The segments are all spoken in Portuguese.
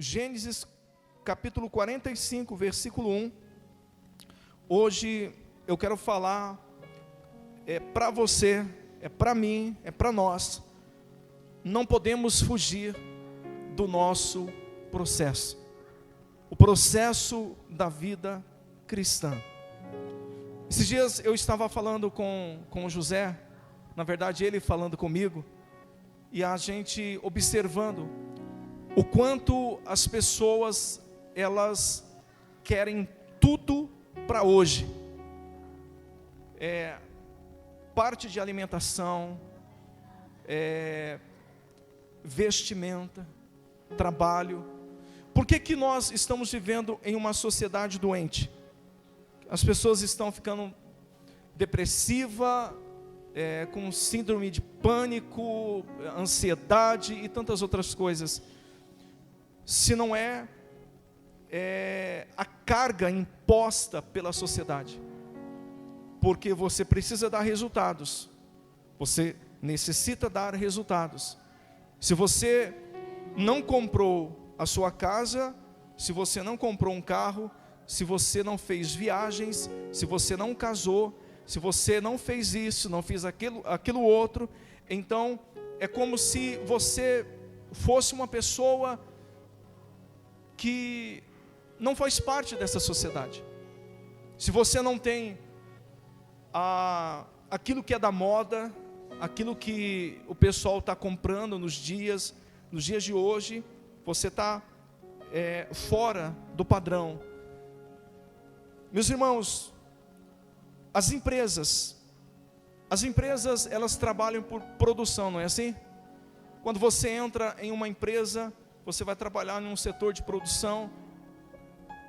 Gênesis capítulo 45, versículo 1. Hoje eu quero falar, para você, para mim, para nós. Não podemos fugir do nosso processo. O processo da vida cristã. Esses dias eu estava falando com o José, na verdade ele falando comigo, e a gente observando o quanto as pessoas, elas querem tudo para hoje. Parte de alimentação, vestimenta, trabalho. Por que nós estamos vivendo em uma sociedade doente? As pessoas estão ficando depressivas, com síndrome de pânico, ansiedade e tantas outras coisas. Se não é a carga imposta pela sociedade. Porque você precisa dar resultados. Você necessita dar resultados. Se você não comprou a sua casa, se você não comprou um carro, se você não fez viagens, se você não casou, se você não fez isso, não fez aquilo outro, então é como se você fosse uma pessoa que não faz parte dessa sociedade. Se você não tem aquilo que é da moda, aquilo que o pessoal está comprando nos dias de hoje, você está fora do padrão. Meus irmãos, as empresas, elas trabalham por produção, não é assim? Quando você entra em uma empresa, você vai trabalhar num setor de produção,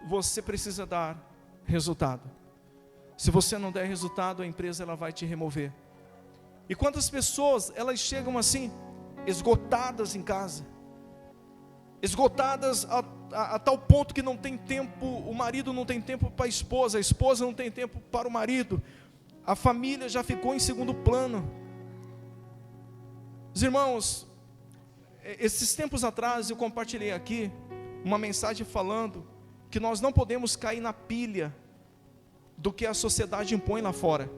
você precisa dar resultado. Se você não der resultado, a empresa ela vai te remover. E quantas pessoas, elas chegam assim, esgotadas em casa, esgotadas a tal ponto que não tem tempo, o marido não tem tempo para a esposa não tem tempo para o marido, a família já ficou em segundo plano. Os irmãos, esses tempos atrás eu compartilhei aqui uma mensagem falando que nós não podemos cair na pilha do que a sociedade impõe lá fora,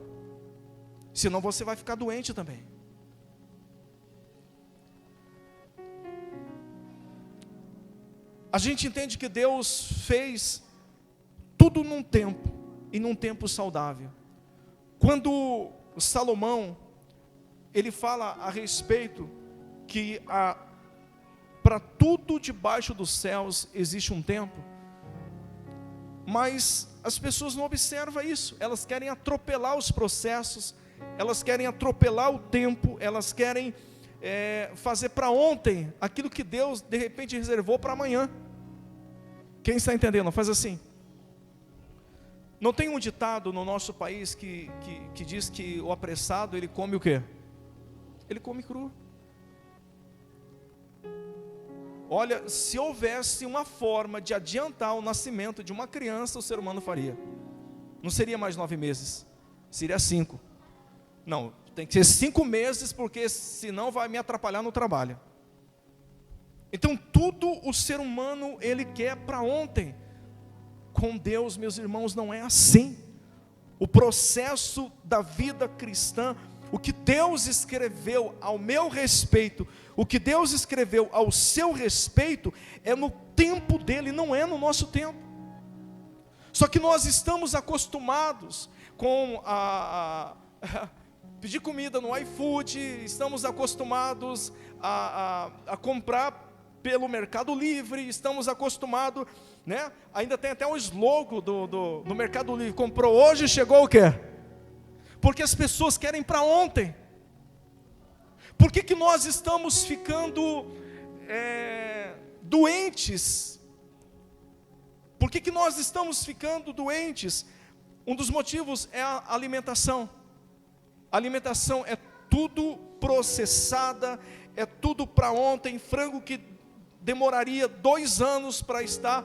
senão você vai ficar doente também. A gente entende que Deus fez tudo num tempo, e num tempo saudável. Quando Salomão, ele fala a respeito que para tudo debaixo dos céus existe um tempo, mas as pessoas não observam isso, elas querem atropelar os processos, elas querem atropelar o tempo, elas querem fazer para ontem aquilo que Deus de repente reservou para amanhã. Quem está entendendo? Faz assim. Não tem um ditado no nosso país que diz que o apressado, ele come o quê? Ele come cru. Olha, se houvesse uma forma de adiantar o nascimento de uma criança, o ser humano faria. Não seria mais 9 meses, seria 5. Não, tem que ser 5 meses, porque senão vai me atrapalhar no trabalho. Então tudo o ser humano, ele quer para ontem. Com Deus, meus irmãos, não é assim. O processo da vida cristã, o que Deus escreveu ao meu respeito, o que Deus escreveu ao seu respeito, é no tempo dele, não é no nosso tempo. Só que nós estamos acostumados com pedir comida no iFood, estamos acostumados a comprar pelo Mercado Livre, estamos acostumados, né? Ainda tem até um slogan do Mercado Livre: comprou hoje, chegou o quê? Porque as pessoas querem para ontem. Por que nós estamos ficando doentes? Por que nós estamos ficando doentes? Um dos motivos é a alimentação. A alimentação é tudo processada, é tudo para ontem. Frango que demoraria 2 anos para estar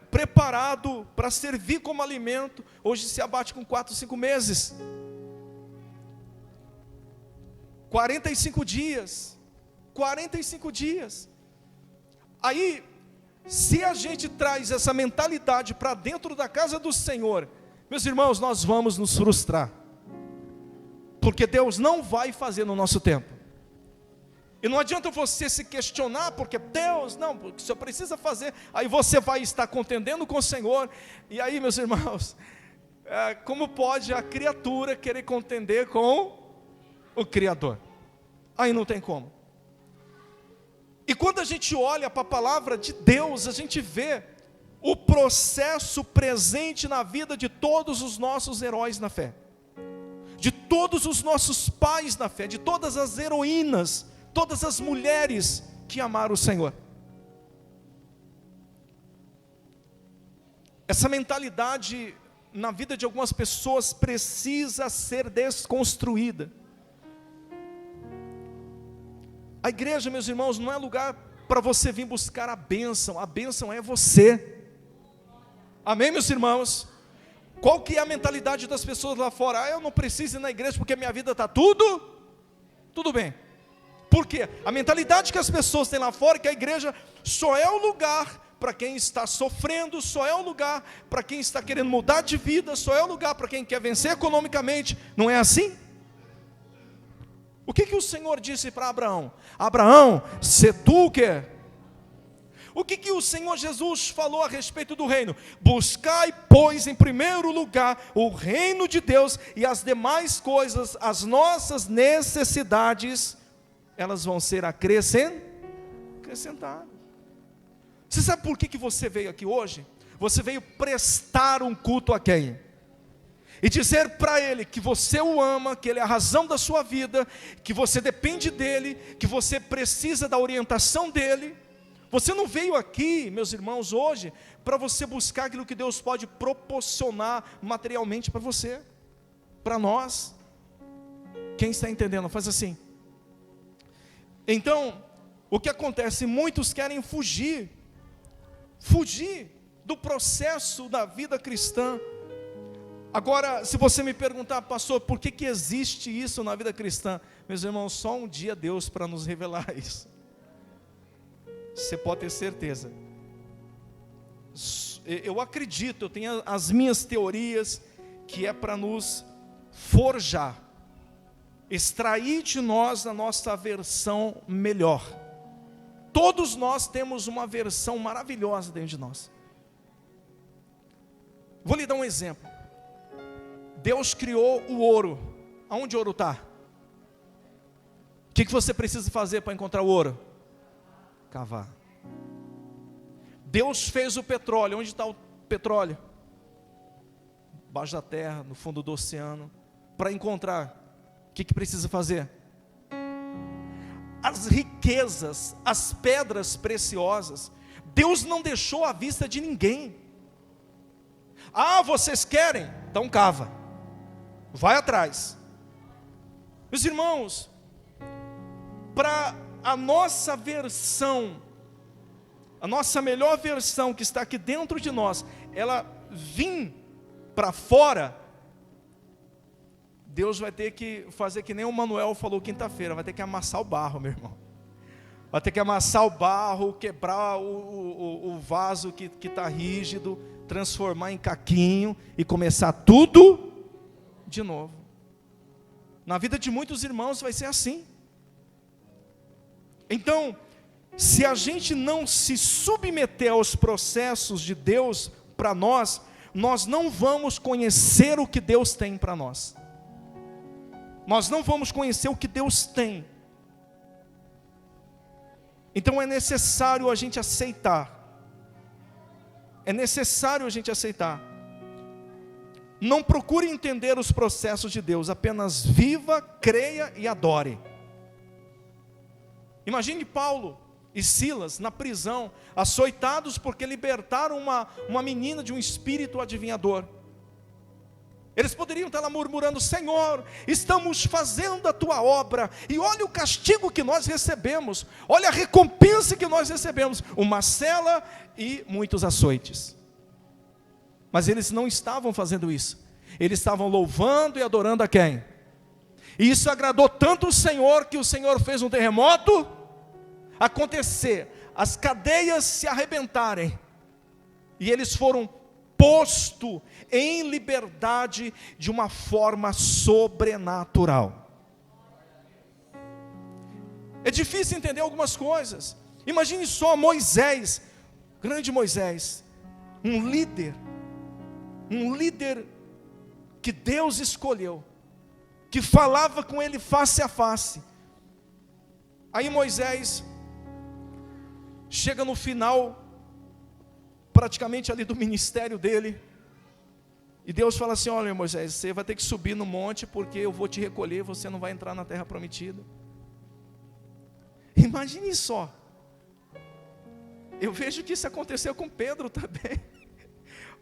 preparado para servir como alimento, hoje se abate com 4, 5 meses. 45 dias. Aí Se a gente traz essa mentalidade para dentro da casa do Senhor, meus irmãos, nós vamos nos frustrar, porque Deus não vai fazer no nosso tempo. E não adianta você se questionar, porque Deus, não, o Senhor precisa fazer, aí você vai estar contendendo com o Senhor, e aí, meus irmãos, como pode a criatura querer contender com o Criador? Aí não tem como. E quando a gente olha para a palavra de Deus, a gente vê o processo presente na vida de todos os nossos heróis na fé, de todos os nossos pais na fé, de todas as heroínas, todas as mulheres que amaram o Senhor. Essa mentalidade na vida de algumas pessoas precisa ser desconstruída. A igreja, meus irmãos, não é lugar para você vir buscar a bênção é você. Amém, meus irmãos? Qual que é a mentalidade das pessoas lá fora? Eu não preciso ir na igreja porque minha vida está tudo bem. Por quê? A mentalidade que as pessoas têm lá fora é que a igreja só é o lugar para quem está sofrendo, só é o lugar para quem está querendo mudar de vida, só é o lugar para quem quer vencer economicamente. Não é assim? O que o Senhor disse para Abraão? Abraão, se tu quer. O que o Senhor Jesus falou a respeito do reino? Buscai, pois, em primeiro lugar, o reino de Deus, e as demais coisas, as nossas necessidades, elas vão ser acrescentadas. Você sabe por que você veio aqui hoje? Você veio prestar um culto a quem? E dizer para Ele que você o ama, que Ele é a razão da sua vida, que você depende dEle, que você precisa da orientação dEle. Você não veio aqui, meus irmãos, hoje, para você buscar aquilo que Deus pode proporcionar materialmente para você, para nós. Quem está entendendo? Faz assim. Então, o que acontece? Muitos querem fugir do processo da vida cristã. Agora, se você me perguntar, pastor, por que existe isso na vida cristã? Meus irmãos, só um dia Deus para nos revelar isso. Você pode ter certeza. Eu acredito, eu tenho as minhas teorias, que é para nos forjar, extrair de nós a nossa versão melhor. Todos nós temos uma versão maravilhosa dentro de nós. Vou lhe dar um exemplo. Deus criou o ouro. Aonde o ouro está? O que você precisa fazer para encontrar o ouro? Cavar. Deus fez o petróleo. Onde está o petróleo? Embaixo da terra, no fundo do oceano. Para encontrar, o que precisa fazer? As riquezas, as pedras preciosas, Deus não deixou à vista de ninguém. Ah, vocês querem? Então cava. Vai atrás. Meus irmãos, para a nossa versão, a nossa melhor versão que está aqui dentro de nós, ela vir para fora, Deus vai ter que fazer que nem o Manuel falou quinta-feira, vai ter que amassar o barro, meu irmão. Vai ter que amassar o barro, quebrar o vaso que está rígido, transformar em caquinho e começar tudo de novo. Na vida de muitos irmãos vai ser assim. Então, se a gente não se submeter aos processos de Deus para nós, nós não vamos conhecer o que Deus tem para nós. Nós não vamos conhecer o que Deus tem. Então é necessário a gente aceitar. É necessário a gente aceitar. Não procure entender os processos de Deus, apenas viva, creia e adore. Imagine Paulo e Silas na prisão, açoitados porque libertaram uma menina de um espírito adivinhador. Eles poderiam estar lá murmurando: Senhor, estamos fazendo a tua obra, e olha o castigo que nós recebemos, olha a recompensa que nós recebemos, uma cela e muitos açoites. Mas eles não estavam fazendo isso, eles estavam louvando e adorando a quem? E isso agradou tanto o Senhor, que o Senhor fez um terremoto acontecer, as cadeias se arrebentarem, e eles foram postos em liberdade de uma forma sobrenatural. É difícil entender algumas coisas. Imagine só Moisés, grande Moisés, um líder que Deus escolheu, que falava com ele face a face. Aí Moisés chega no final, praticamente ali do ministério dele, e Deus fala assim: olha Moisés, você vai ter que subir no monte, porque eu vou te recolher, você não vai entrar na terra prometida. Imagine só. Eu vejo que isso aconteceu com Pedro também,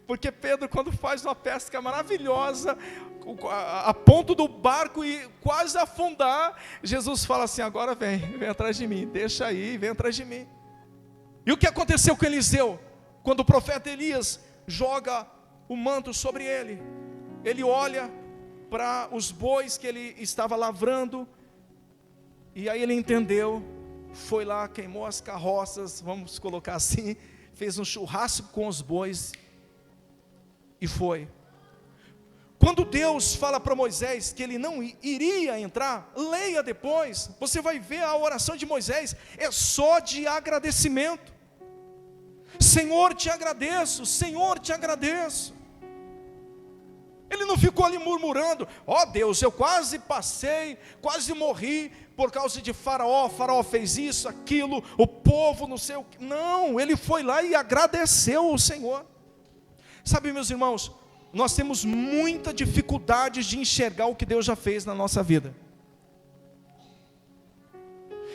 porque Pedro, quando faz uma pesca maravilhosa, a ponto do barco e quase afundar, Jesus fala assim: agora vem atrás de mim, deixa aí, vem atrás de mim. E o que aconteceu com Eliseu? Quando o profeta Elias joga o manto sobre ele, ele olha para os bois que ele estava lavrando, e aí ele entendeu, foi lá, queimou as carroças, vamos colocar assim, fez um churrasco com os bois, e foi. Quando Deus fala para Moisés que ele não iria entrar, leia depois, você vai ver a oração de Moisés, é só de agradecimento. Senhor, te agradeço, Senhor, te agradeço. Ele não ficou ali murmurando: ó Deus, eu quase passei, quase morri por causa de Faraó, Faraó fez isso, aquilo, o povo não sei o que. Não, ele foi lá e agradeceu ao Senhor. Sabe, meus irmãos, nós temos muita dificuldade de enxergar o que Deus já fez na nossa vida.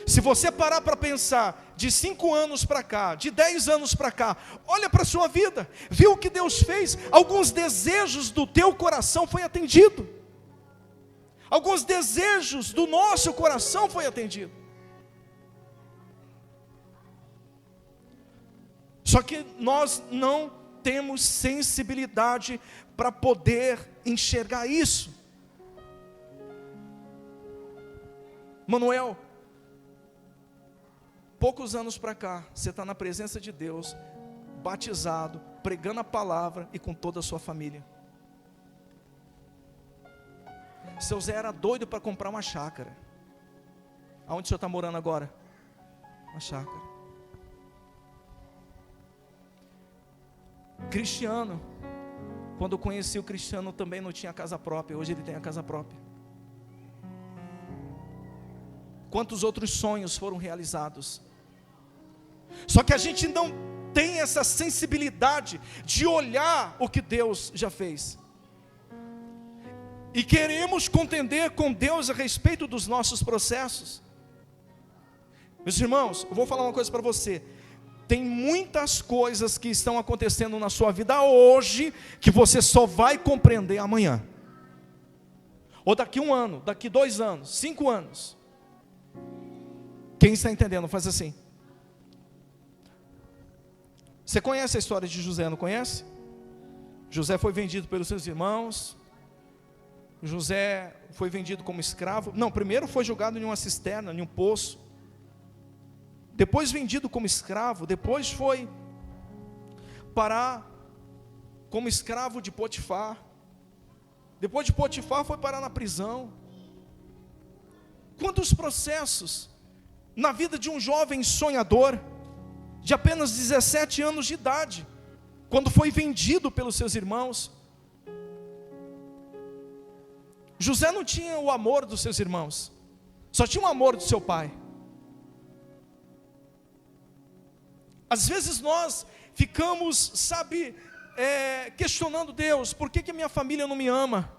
Se você parar para pensar, de 5 anos para cá, de 10 anos para cá, olha para a sua vida, viu o que Deus fez, alguns desejos do teu coração foi atendido, alguns desejos do nosso coração foi atendido. Só que nós não temos sensibilidade para poder enxergar isso. Manuel, poucos anos para cá, você está na presença de Deus, batizado, pregando a palavra e com toda a sua família. Seu Zé era doido para comprar uma chácara. Aonde o senhor está morando agora? Uma chácara. Cristiano, quando eu conheci o Cristiano, também não tinha casa própria. Hoje ele tem a casa própria. Quantos outros sonhos foram realizados? Só que a gente não tem essa sensibilidade de olhar o que Deus já fez, e queremos contender com Deus a respeito dos nossos processos. Meus irmãos, eu vou falar uma coisa para você. Tem muitas coisas que estão acontecendo na sua vida hoje, que você só vai compreender amanhã, ou daqui 1 ano, daqui 2 anos, 5 anos. Quem está entendendo, faz assim. Você conhece a história de José, não conhece? José foi vendido pelos seus irmãos. José foi vendido como escravo. Não, primeiro foi jogado em uma cisterna, em um poço. Depois vendido como escravo. Depois foi parar como escravo de Potifar. Depois de Potifar foi parar na prisão. Quantos processos na vida de um jovem sonhador, de apenas 17 anos de idade, quando foi vendido pelos seus irmãos. José não tinha o amor dos seus irmãos, só tinha o amor do seu pai. Às vezes nós ficamos, questionando Deus: por que a minha família não me ama?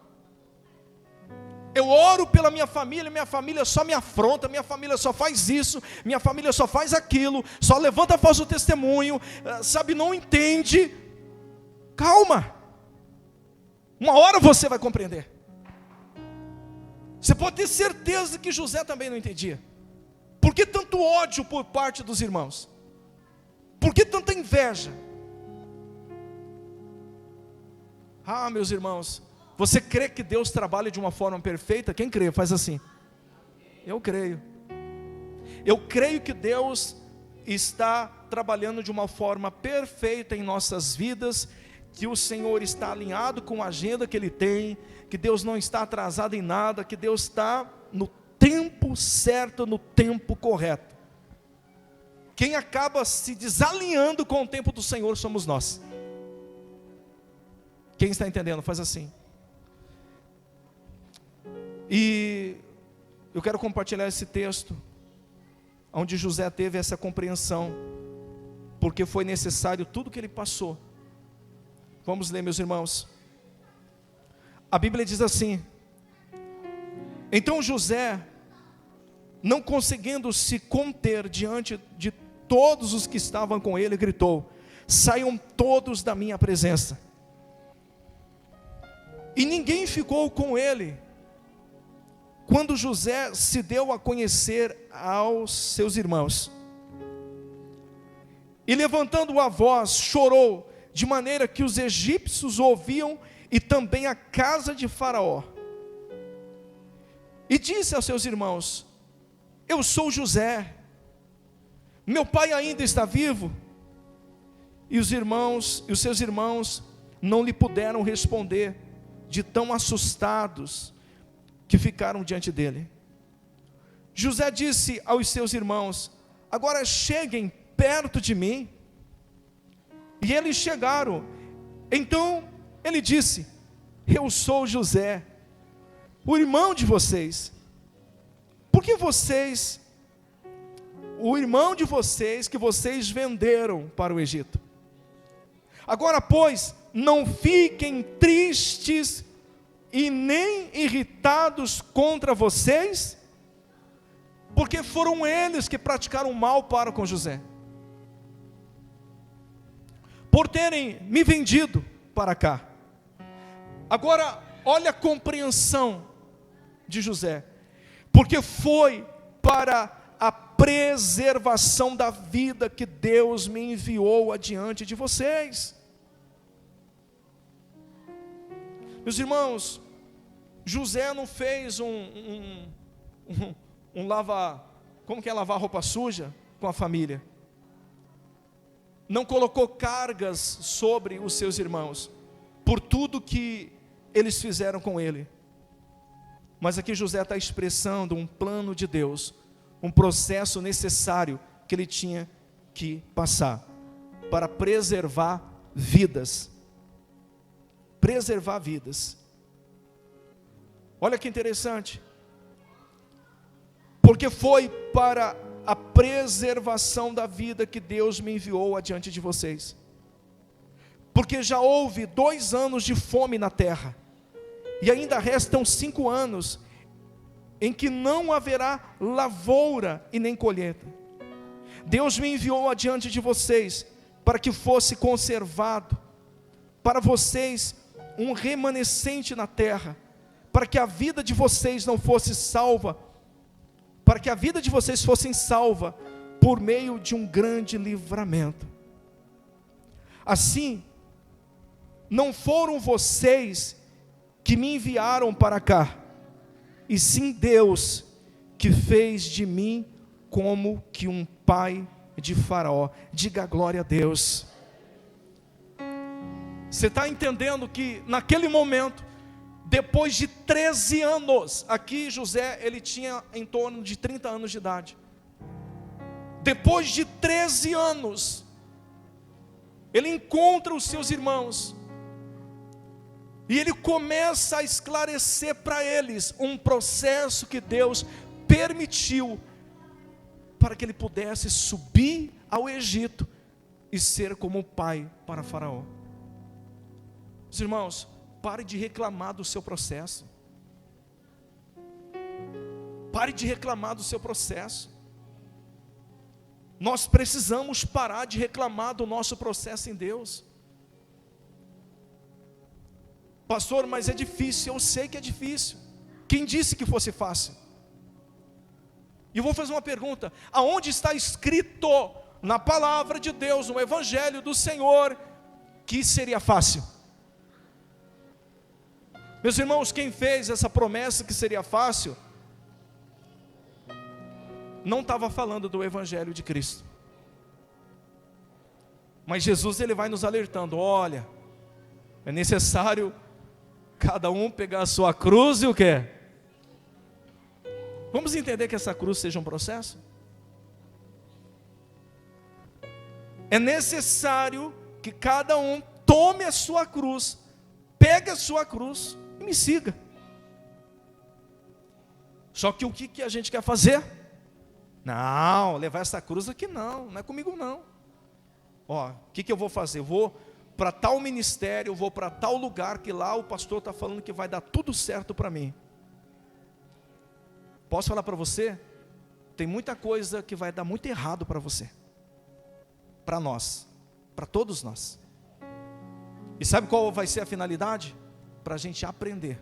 Eu oro pela minha família só me afronta, minha família só faz isso, minha família só faz aquilo, só levanta a voz do testemunho, não entende. Calma, uma hora você vai compreender. Você pode ter certeza que José também não entendia. Por que tanto ódio por parte dos irmãos? Por que tanta inveja? Ah, meus irmãos, você crê que Deus trabalha de uma forma perfeita? Quem crê, faz assim. Eu creio. Eu creio que Deus está trabalhando de uma forma perfeita em nossas vidas, que o Senhor está alinhado com a agenda que Ele tem, que Deus não está atrasado em nada, que Deus está no tempo certo, no tempo correto. Quem acaba se desalinhando com o tempo do Senhor somos nós. Quem está entendendo, faz assim. E eu quero compartilhar esse texto, onde José teve essa compreensão, porque foi necessário tudo que ele passou. Vamos ler, meus irmãos. A Bíblia diz assim: então José, não conseguindo se conter diante de todos os que estavam com ele, gritou: saiam todos da minha presença. E ninguém ficou com ele, quando José se deu a conhecer aos seus irmãos. E levantando a voz, chorou, de maneira que os egípcios ouviam, e também a casa de Faraó. E disse aos seus irmãos: eu sou José, meu pai ainda está vivo? E os seus irmãos não lhe puderam responder, de tão assustados que ficaram diante dele. José disse aos seus irmãos: agora cheguem perto de mim. E eles chegaram. Então ele disse: eu sou José, o irmão de vocês. Porque o irmão de vocês que vocês venderam para o Egito. Agora, pois, não fiquem tristes e nem irritados contra vocês, porque foram eles que praticaram mal para com José, por terem me vendido para cá. Agora, olha a compreensão de José, porque foi para a preservação da vida que Deus me enviou adiante de vocês. Meus irmãos, José não fez como que é lavar roupa suja com a família. Não colocou cargas sobre os seus irmãos, por tudo que eles fizeram com ele. Mas aqui José está expressando um plano de Deus, um processo necessário que ele tinha que passar, para preservar vidas. Preservar vidas. Olha que interessante. Porque foi para a preservação da vida que Deus me enviou adiante de vocês. Porque já houve 2 anos de fome na terra, e ainda restam 5 anos, em que não haverá lavoura e nem colheita. Deus me enviou adiante de vocês, para que fosse conservado, para vocês, um remanescente na terra, para que a vida de vocês não fosse salva, para que a vida de vocês fosse salva, por meio de um grande livramento. Assim, não foram vocês que me enviaram para cá, e sim Deus, que fez de mim como que um pai de Faraó. Diga glória a Deus. Você está entendendo que naquele momento, depois de 13 anos, aqui José, ele tinha em torno de 30 anos de idade. Depois de 13 anos, ele encontra os seus irmãos, e ele começa a esclarecer para eles um processo que Deus permitiu, para que ele pudesse subir ao Egito, e ser como pai para Faraó. Os irmãos, pare de reclamar do seu processo. Pare de reclamar do seu processo. Nós precisamos parar de reclamar do nosso processo em Deus. Pastor, mas é difícil. Eu sei que é difícil. Quem disse que fosse fácil? E eu vou fazer uma pergunta: aonde está escrito na palavra de Deus, no Evangelho do Senhor, que seria fácil? Meus irmãos, quem fez essa promessa que seria fácil, não estava falando do Evangelho de Cristo. Mas Jesus, ele vai nos alertando: olha, é necessário cada um pegar a sua cruz e o quê? Vamos entender que essa cruz seja um processo? É necessário que cada um tome a sua cruz, pegue a sua cruz e me siga. Só que o que a gente quer fazer? Não, levar essa cruz aqui não é comigo não. Ó, o que eu vou fazer? Eu vou para tal ministério, eu vou para tal lugar que lá o pastor está falando que vai dar tudo certo para mim. Posso falar para você? Tem muita coisa que vai dar muito errado para você, para nós, para todos nós. E sabe qual vai ser a finalidade? Para a gente aprender,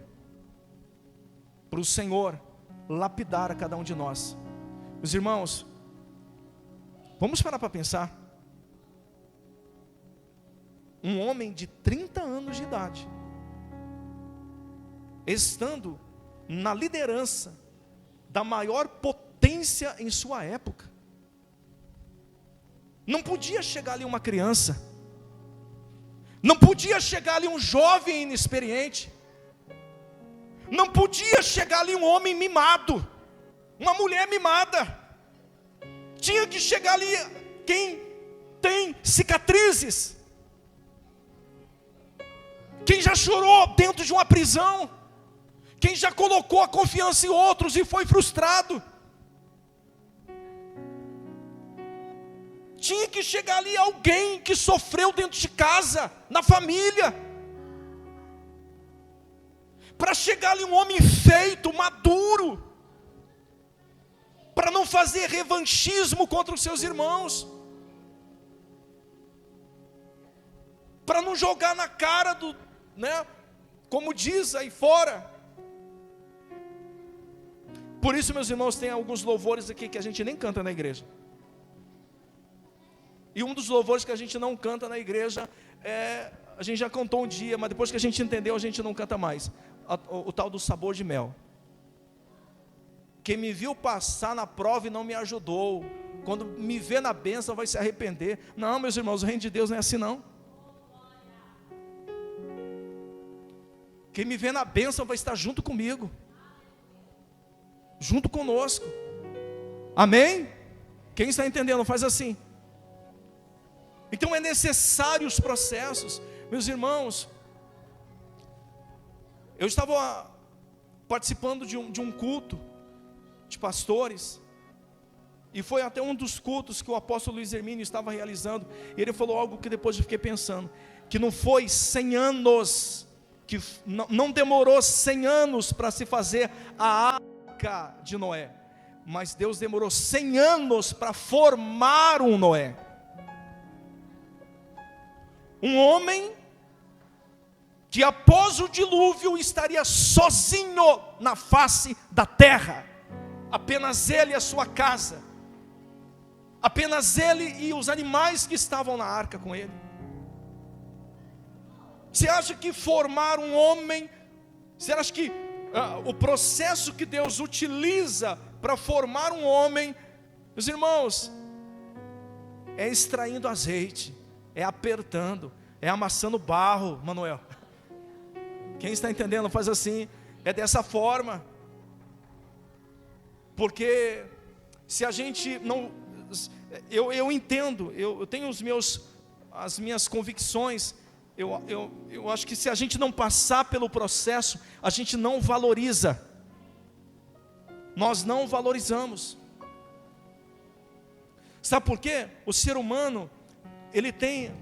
para o Senhor lapidar a cada um de nós. Meus irmãos, vamos parar para pensar. Um homem de 30 anos de idade, estando na liderança da maior potência em sua época, não podia chegar ali uma criança, não podia chegar ali um jovem inexperiente, não podia chegar ali um homem mimado, uma mulher mimada. Tinha que chegar ali quem tem cicatrizes, quem já chorou dentro de uma prisão, quem já colocou a confiança em outros e foi frustrado. Tinha que chegar ali alguém que sofreu dentro de casa, na família, para chegar ali um homem feito, maduro, para não fazer revanchismo contra os seus irmãos, para não jogar na cara do, como diz aí fora. Por isso, meus irmãos, tem alguns louvores aqui que a gente nem canta na igreja. E um dos louvores que a gente não canta na igreja, a gente já cantou um dia, mas depois que a gente entendeu, a gente não canta mais. O tal do sabor de mel. Quem me viu passar na prova e não me ajudou, quando me vê na bênção vai se arrepender. Não, meus irmãos, o reino de Deus não é assim não. Quem me vê na bênção vai estar junto comigo, junto conosco. Amém? Quem está entendendo, faz assim. Então é necessário os processos. Meus irmãos, eu estava participando de um culto de pastores, e foi até um dos cultos que o apóstolo Luiz Hermínio estava realizando, e ele falou algo que depois eu fiquei pensando, que não foi 100 anos, que não demorou 100 anos para se fazer a arca de Noé, mas Deus demorou 100 anos para formar um Noé. Um homem que após o dilúvio estaria sozinho na face da terra, apenas ele e a sua casa, apenas ele e os animais que estavam na arca com ele. Você acha que formar um homem, você acha que o processo que Deus utiliza para formar um homem, meus irmãos, é extraindo azeite, é apertando, é amassando barro, Manuel. Quem está entendendo, faz assim, é dessa forma. Porque se a gente não, eu entendo, eu tenho as minhas convicções, eu acho que se a gente não passar pelo processo, a gente não valoriza, nós não valorizamos. Sabe por quê? O ser humano, ele tem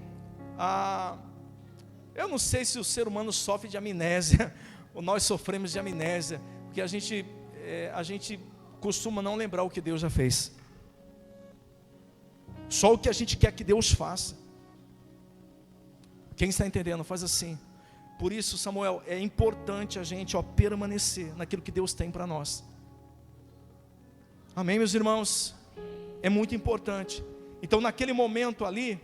eu não sei se o ser humano sofre de amnésia, ou nós sofremos de amnésia, porque a gente costuma não lembrar o que Deus já fez, só o que a gente quer que Deus faça. Quem está entendendo, faz assim. Por isso, Samuel, é importante a gente permanecer naquilo que Deus tem para nós. Amém, meus irmãos? É muito importante. Então naquele momento ali,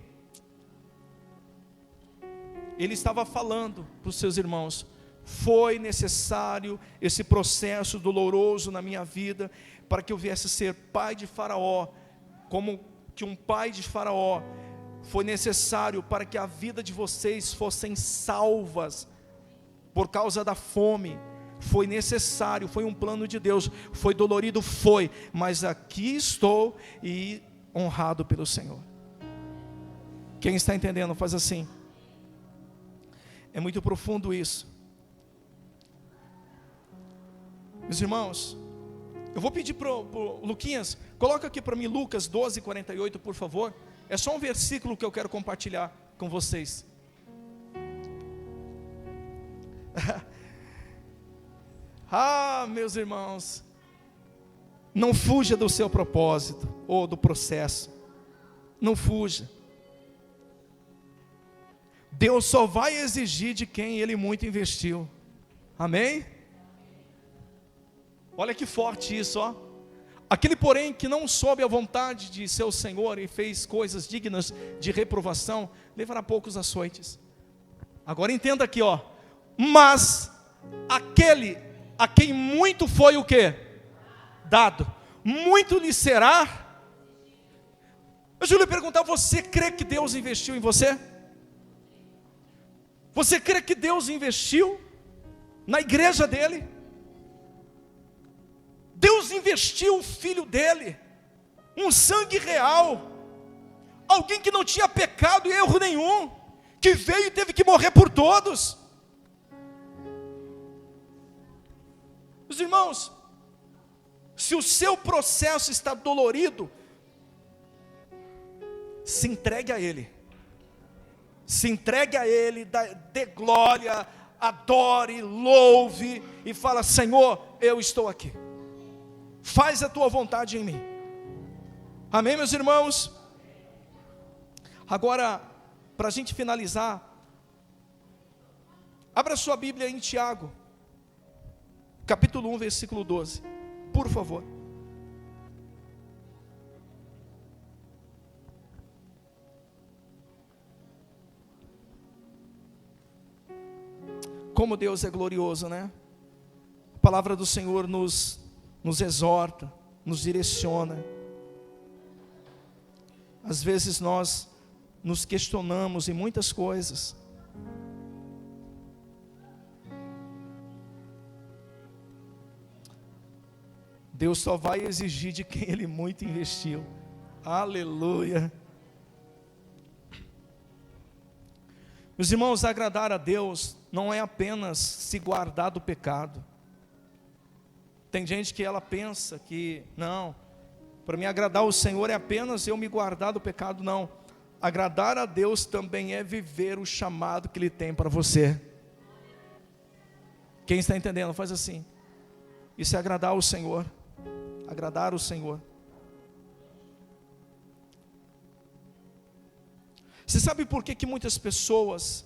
ele estava falando para os seus irmãos: foi necessário esse processo doloroso na minha vida, para que eu viesse a ser pai de Faraó, como que um pai de Faraó foi necessário para que a vida de vocês fossem salvas por causa da fome. Foi necessário, foi um plano de Deus, foi dolorido, foi, mas aqui estou e honrado pelo Senhor. Quem está entendendo, faz assim. É muito profundo isso. Meus irmãos, eu vou pedir para o Luquinhas, coloca aqui para mim Lucas 12:48, por favor. É só um versículo que eu quero compartilhar com vocês. Meus irmãos, não fuja do seu propósito ou do processo. Não fuja. Deus só vai exigir de quem Ele muito investiu. Amém? Olha que forte isso, ó. Aquele, porém, que não soube a vontade de seu Senhor e fez coisas dignas de reprovação, levará poucos açoites. Agora entenda aqui, ó. Mas aquele a quem muito foi o quê? Dado, muito lhe será. Deixa eu lhe perguntar, você crê que Deus investiu em você? Você crê que Deus investiu na igreja dele? Deus investiu o filho dele, um sangue real, alguém que não tinha pecado e erro nenhum, que veio e teve que morrer por todos. Meus irmãos, se o seu processo está dolorido, se entregue a Ele. Se entregue a Ele, dê glória, adore, louve e fala: Senhor, eu estou aqui. Faz a tua vontade em mim. Amém, meus irmãos? Agora, para a gente finalizar, abra sua Bíblia em Tiago, capítulo 1, versículo 12, por favor. Como Deus é glorioso, né? A palavra do Senhor nos exorta, nos direciona. Às vezes nós nos questionamos em muitas coisas. Deus só vai exigir de quem Ele muito investiu. Aleluia. Meus irmãos, agradar a Deus não é apenas se guardar do pecado. Tem gente que ela pensa que, não, para me agradar o Senhor é apenas eu me guardar do pecado. Não, agradar a Deus também é viver o chamado que Ele tem para você. Quem está entendendo, faz assim. Isso é agradar o Senhor. Agradar o Senhor. Você sabe por que muitas pessoas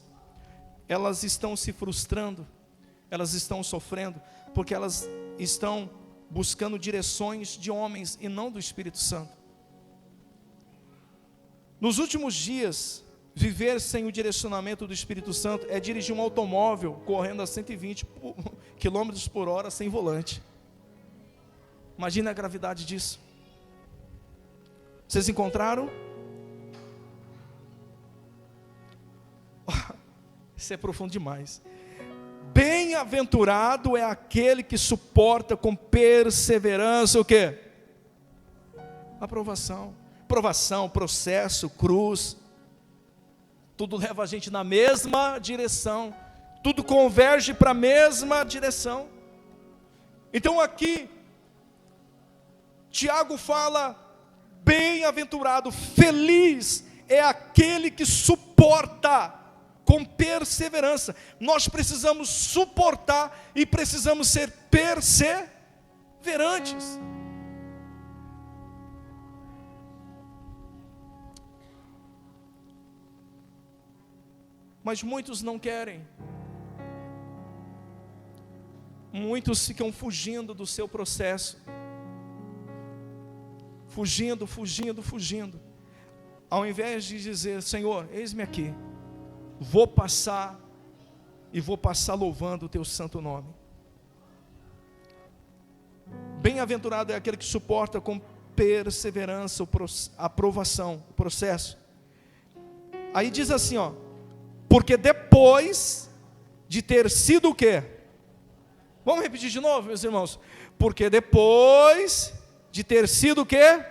elas estão se frustrando, elas estão sofrendo? Porque elas estão buscando direções de homens e não do Espírito Santo. Nos últimos dias, viver sem o direcionamento do Espírito Santo é dirigir um automóvel correndo a 120 km por hora sem volante. Imagina a gravidade disso. Vocês encontraram? Isso é profundo demais. Bem-aventurado é aquele que suporta com perseverança o quê? Aprovação. Provação, processo, cruz. Tudo leva a gente na mesma direção. Tudo converge para a mesma direção. Então aqui Tiago fala: bem-aventurado, feliz é aquele que suporta com perseverança. Nós precisamos suportar e precisamos ser perseverantes. Mas muitos não querem. Muitos ficam fugindo do seu processo. Fugindo. Ao invés de dizer: Senhor, eis-me aqui. Vou passar louvando o teu santo nome. Bem-aventurado é aquele que suporta com perseverança a aprovação, o processo. Aí diz assim, ó, porque depois de ter sido o quê? Vamos repetir de novo, meus irmãos. Porque depois de ter sido o quê?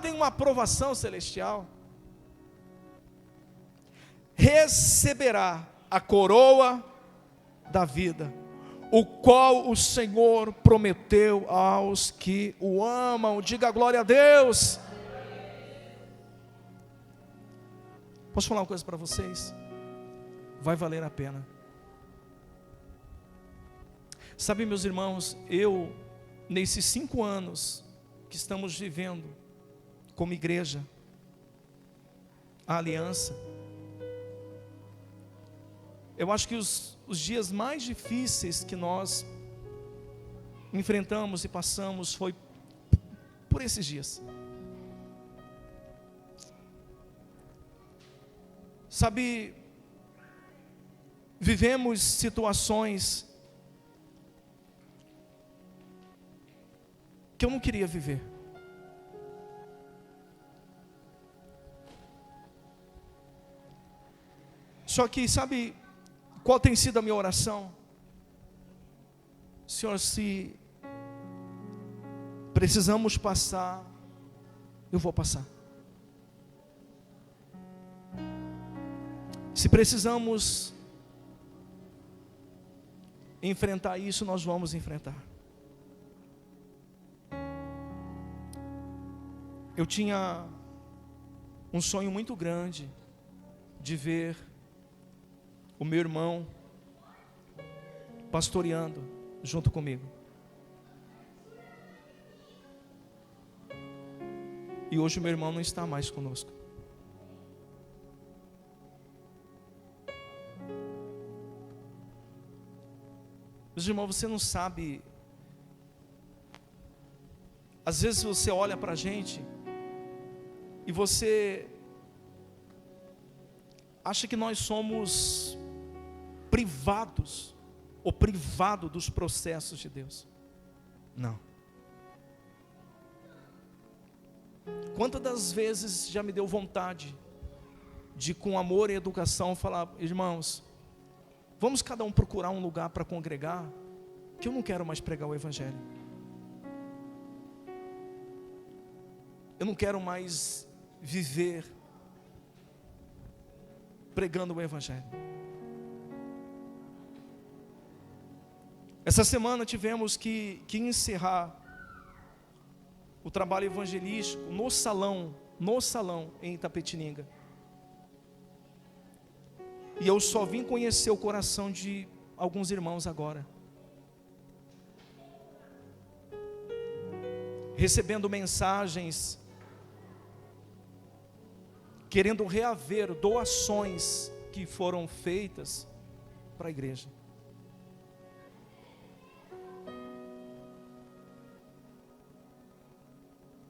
Tem uma aprovação celestial. Receberá a coroa da vida, o qual o Senhor prometeu aos que o amam. Diga glória a Deus. Posso falar uma coisa para vocês? Vai valer a pena. Sabe, meus irmãos, nesses 5 anos que estamos vivendo como igreja, a aliança, eu acho que os dias mais difíceis que nós enfrentamos e passamos foi por esses dias. Sabe, vivemos situações que eu não queria viver. Só que sabe qual tem sido a minha oração? Senhor, se precisamos passar, eu vou passar. Se precisamos enfrentar isso, nós vamos enfrentar. Eu tinha um sonho muito grande de ver o meu irmão pastoreando junto comigo. E hoje o meu irmão não está mais conosco. Meus irmãos, você não sabe. Às vezes você olha para a gente e você acha que nós somos privados ou privado dos processos de Deus. Não. Quantas das vezes já me deu vontade de, com amor e educação, falar: irmãos, vamos cada um procurar um lugar para congregar, que eu não quero mais pregar o Evangelho. Eu não quero mais viver pregando o Evangelho. Essa semana tivemos que encerrar o trabalho evangelístico no salão em Itapetininga. E eu só vim conhecer o coração de alguns irmãos agora, recebendo mensagens, querendo reaver doações que foram feitas para a igreja.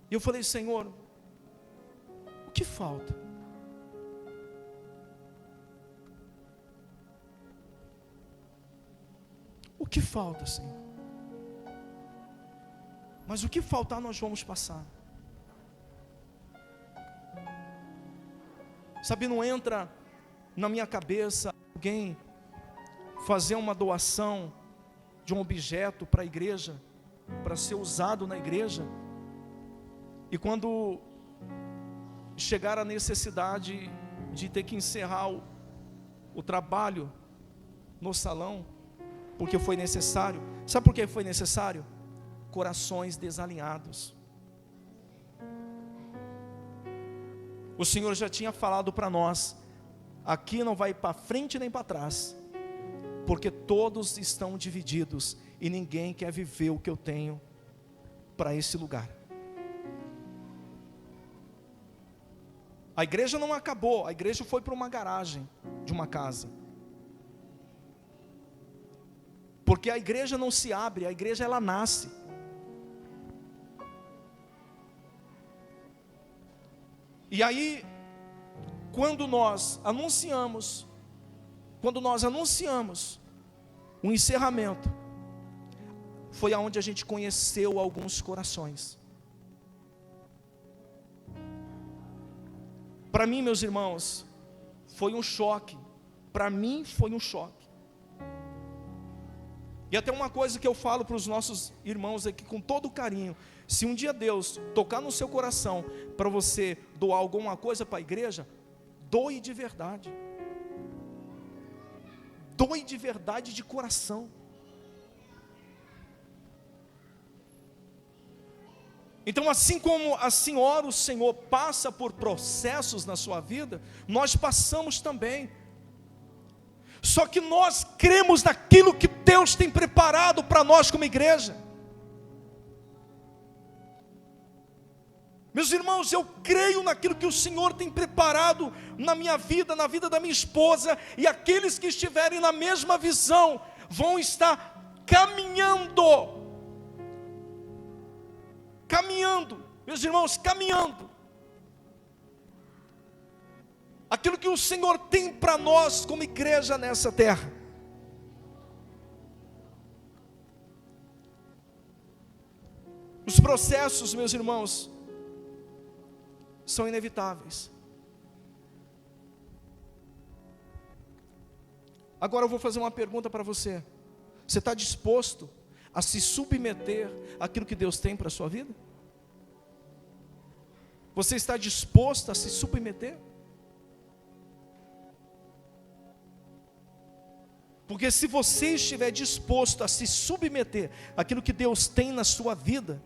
E eu falei: Senhor, o que falta? O que falta, Senhor? Mas o que faltar nós vamos passar. Sabe, não entra na minha cabeça alguém fazer uma doação de um objeto para a igreja, para ser usado na igreja, e quando chegar a necessidade de ter que encerrar o trabalho no salão, porque foi necessário. Sabe por que foi necessário? Corações desalinhados. O Senhor já tinha falado para nós: aqui não vai para frente nem para trás, porque todos estão divididos e ninguém quer viver o que eu tenho para esse lugar. A igreja não acabou, a igreja foi para uma garagem de uma casa. Porque a igreja não se abre, a igreja ela nasce. E aí, quando nós anunciamos o encerramento, foi aonde a gente conheceu alguns corações. Para mim, meus irmãos, foi um choque. Para mim foi um choque. E até uma coisa que eu falo para os nossos irmãos aqui com todo carinho: se um dia Deus tocar no seu coração para você doar alguma coisa para a igreja, doe de verdade. Doe de verdade, de coração. Então, assim como a senhora, o Senhor passa por processos na sua vida, nós passamos também. Só que nós cremos naquilo que Deus tem preparado para nós como igreja. Meus irmãos, eu creio naquilo que o Senhor tem preparado na minha vida, na vida da minha esposa, e aqueles que estiverem na mesma visão vão estar caminhando, meus irmãos, caminhando. Aquilo que o Senhor tem para nós como igreja nessa terra. Os processos, meus irmãos, são inevitáveis. Agora eu vou fazer uma pergunta para você. Você está disposto a se submeter àquilo que Deus tem para a sua vida? Você está disposto a se submeter? Porque se você estiver disposto a se submeter àquilo que Deus tem na sua vida,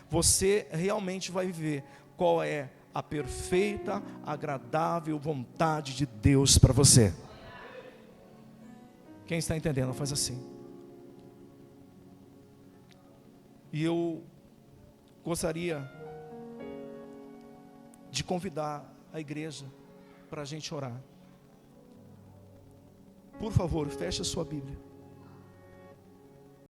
você realmente vai viver qual é a perfeita, agradável vontade de Deus para você. Quem está entendendo, faz assim. E eu gostaria de convidar a igreja para a gente orar. Por favor, feche a sua Bíblia.